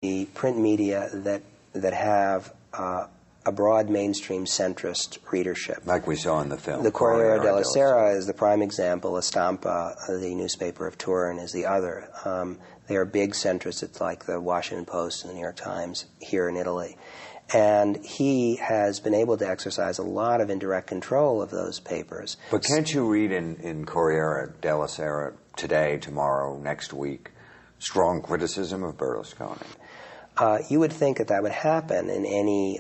The print media that have a broad mainstream centrist readership. Like we saw in the film. The Corriere della Sera is the prime example. La Stampa, the newspaper of Turin, is the other. They are big centrists. It's like the Washington Post and the New York Times here in Italy. And he has been able to exercise a lot of indirect control of those papers. But can't you read in Corriere della Sera today, tomorrow, next week, strong criticism of Berlusconi? You would think that would happen in any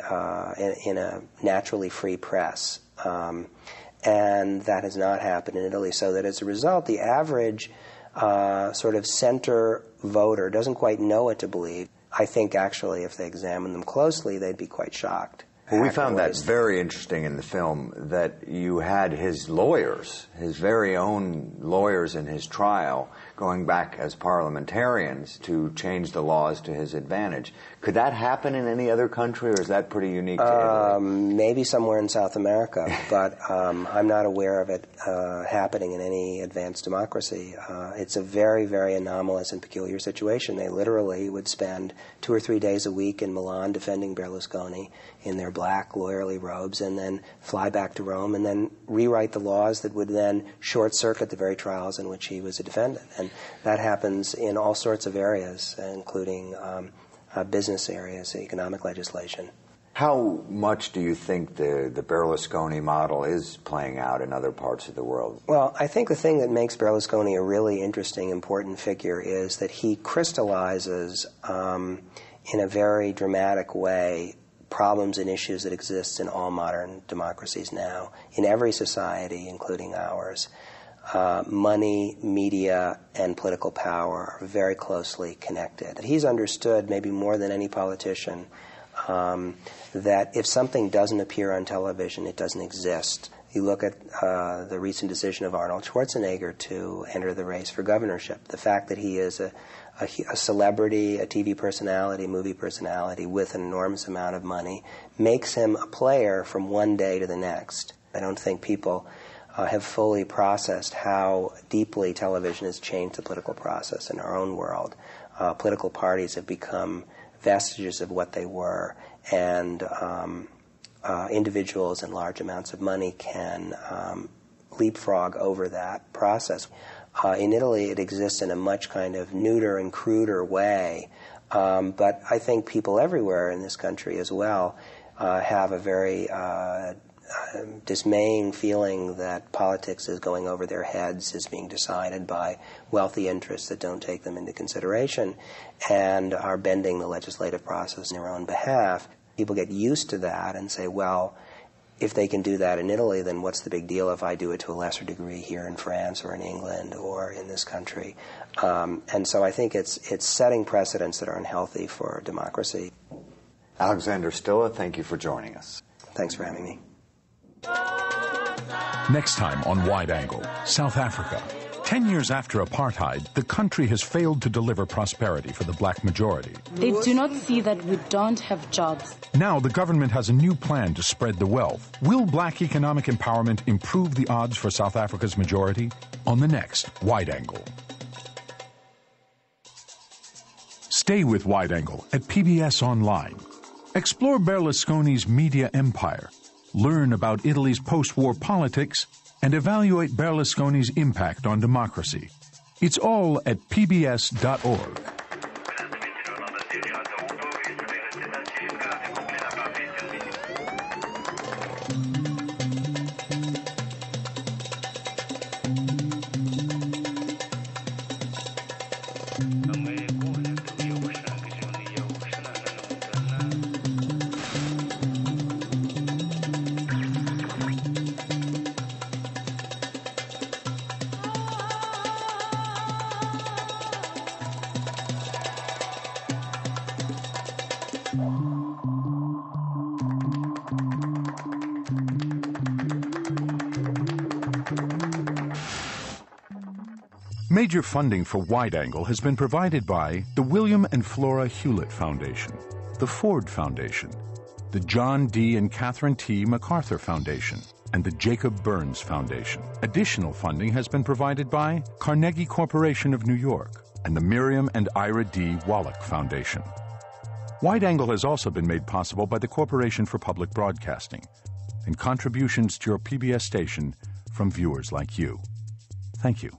in a naturally free press, and that has not happened in Italy. So that as a result, the average sort of center voter doesn't quite know what to believe. I think actually, if they examine them closely, they'd be quite shocked. Well, we found that very interesting in the film, that you had his lawyers, his very own lawyers in his trial, going back as parliamentarians to change the laws to his advantage. Could that happen in any other country, or is that pretty unique to Italy? Maybe somewhere in South America, but I'm not aware of it happening in any advanced democracy. It's a very, very anomalous and peculiar situation. They literally would spend 2 or 3 days a week in Milan defending Berlusconi in their black lawyerly robes, and then fly back to Rome and then rewrite the laws that would then short-circuit the very trials in which he was a defendant. And that happens in all sorts of areas, including business areas, economic legislation. How much do you think the Berlusconi model is playing out in other parts of the world? Well, I think the thing that makes Berlusconi a really interesting, important figure is that he crystallizes in a very dramatic way problems and issues that exist in all modern democracies now, in every society, including ours. Money, media, and political power are very closely connected. He's understood, maybe more than any politician, that if something doesn't appear on television, it doesn't exist. You look at the recent decision of Arnold Schwarzenegger to enter the race for governorship. The fact that he is a celebrity, a TV personality, movie personality with an enormous amount of money makes him a player from one day to the next. I don't think people have fully processed how deeply television has changed the political process in our own world. Political parties have become vestiges of what they were, and individuals and large amounts of money can leapfrog over that process. In Italy, it exists in a much kind of neuter and cruder way, but I think people everywhere in this country as well have a very dismaying feeling that politics is going over their heads, is being decided by wealthy interests that don't take them into consideration, and are bending the legislative process in their own behalf. People get used to that and say, well, if they can do that in Italy, then what's the big deal if I do it to a lesser degree here in France or in England or in this country? And so I think it's setting precedents that are unhealthy for democracy. Alexander Stilla, thank you for joining us. Thanks for having me. Next time on Wide Angle, South Africa. 10 years after apartheid, the country has failed to deliver prosperity for the black majority. They do not see that we don't have jobs. Now the government has a new plan to spread the wealth. Will black economic empowerment improve the odds for South Africa's majority? On the next Wide Angle. Stay with Wide Angle at PBS Online. Explore Berlusconi's media empire. Learn about Italy's post-war politics and evaluate Berlusconi's impact on democracy. It's all at pbs.org. Major funding for Wide Angle has been provided by the William and Flora Hewlett Foundation, the Ford Foundation, the John D. and Catherine T. MacArthur Foundation, and the Jacob Burns Foundation. Additional funding has been provided by Carnegie Corporation of New York and the Miriam and Ira D. Wallach Foundation. Wide Angle has also been made possible by the Corporation for Public Broadcasting and contributions to your PBS station from viewers like you. Thank you.